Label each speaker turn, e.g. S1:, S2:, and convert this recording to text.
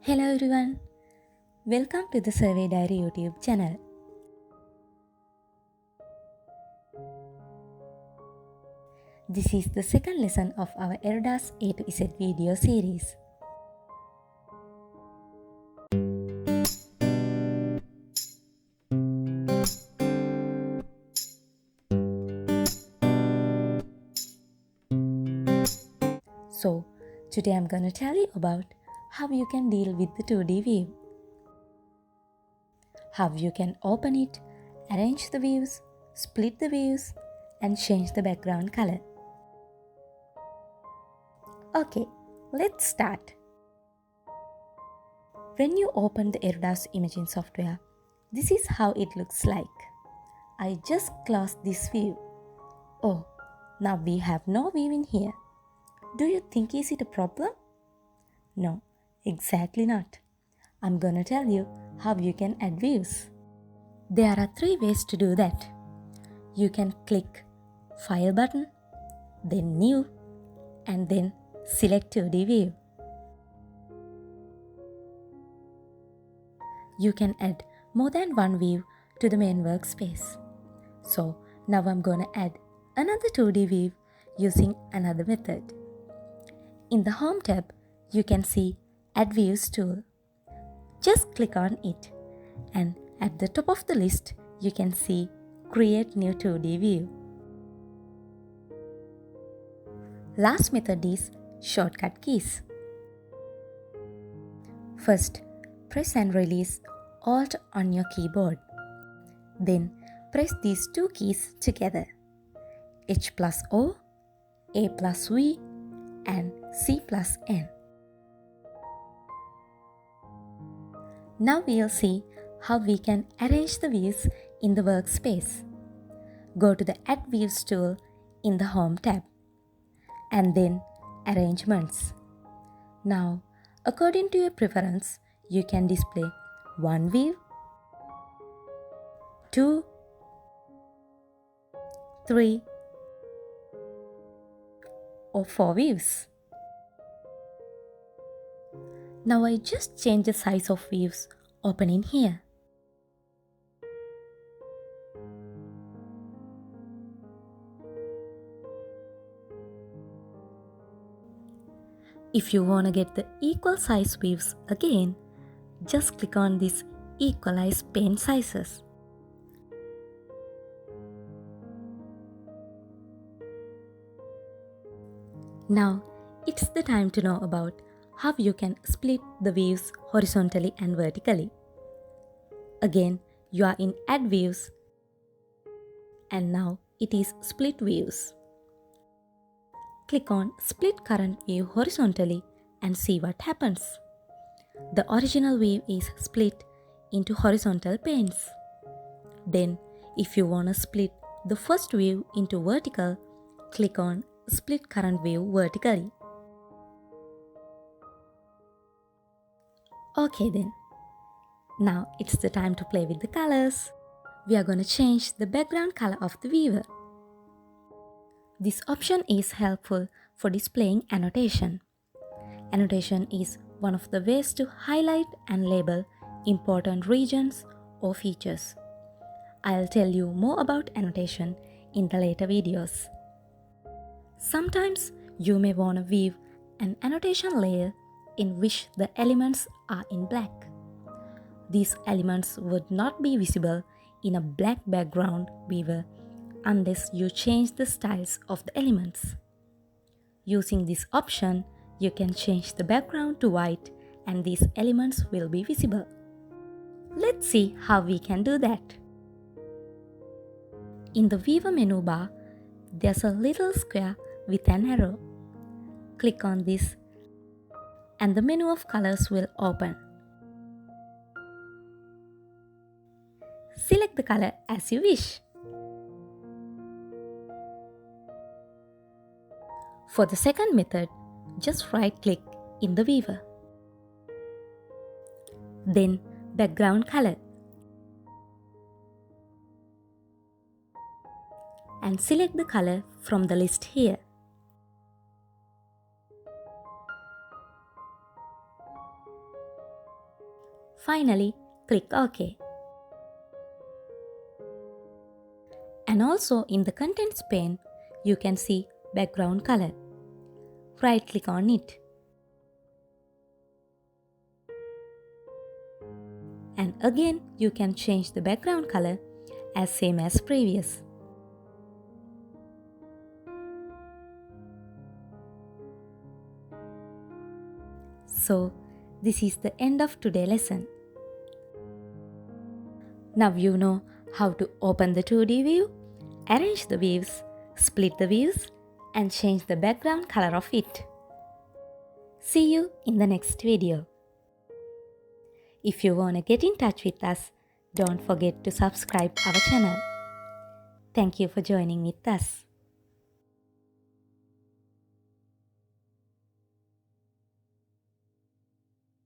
S1: Hello everyone, welcome to the Survey Diary YouTube channel. This is the second lesson of our ERDAS A to Z video series. So, today I'm gonna tell you about how you can deal with the 2D view. How you can open it, arrange the views, split the views, and change the background color. Okay, let's start. When you open the ERDAS Imagine software, this is how it looks like. I just closed this view. Oh, now we have no view in here. Do you think is it a problem? No, exactly not. I'm gonna tell you how you can add views. There are 3 ways to do that. You can click File button, then New, and then select 2D view. You can add more than one view to the main workspace. So now I'm gonna add another 2D view using another method. In the Home tab, you can see Add Views tool. Just click on it, and at the top of the list, you can see Create New 2D View. Last method is shortcut keys. First, press and release Alt on your keyboard. Then press these 2 keys together, H plus O, A plus V, and C plus N. Now we'll see how we can arrange the views in the workspace. Go to the Add Views tool in the Home tab, and then Arrangements. Now, according to your preference, you can display 1 view, 2, 3, or 4 views. Now I just change the size of views opening here. If you wanna get the equal size views again, just click on this Equalize Pane Sizes. Now, it's the time to know about how you can split the views horizontally and vertically. Again, you are in Add Views, and now it is Split Views. Click on Split Current View horizontally and see what happens. The original view is split into horizontal panes. Then, if you want to split the first view into vertical, click on Split Current View vertically. Okay then. Now it's the time to play with the colors. We are going to change the background color of the viewer. This option is helpful for displaying annotation. Annotation is one of the ways to highlight and label important regions or features. I'll tell you more about annotation in the later videos. Sometimes you may want to view an annotation layer in which the elements are in black. These elements would not be visible in a black background viewer unless you change the styles of the elements. Using this option, you can change the background to white and these elements will be visible. Let's see how we can do that. In the Viewer menu bar, there's a little square with an arrow. Click on this and the menu of colors will open. Select the color as you wish. For the second method, just right-click in the viewer. Then Background Color. And select the color from the list here. Finally, click OK. And also in the Contents pane, you can see background color. Right click on it. And again, you can change the background color as same as previous. So, this is the end of today's lesson. Now you know how to open the 2D view, arrange the views, split the views, and change the background color of it. See you in the next video. If you wanna get in touch with us, don't forget to subscribe our channel. Thank you for joining with us.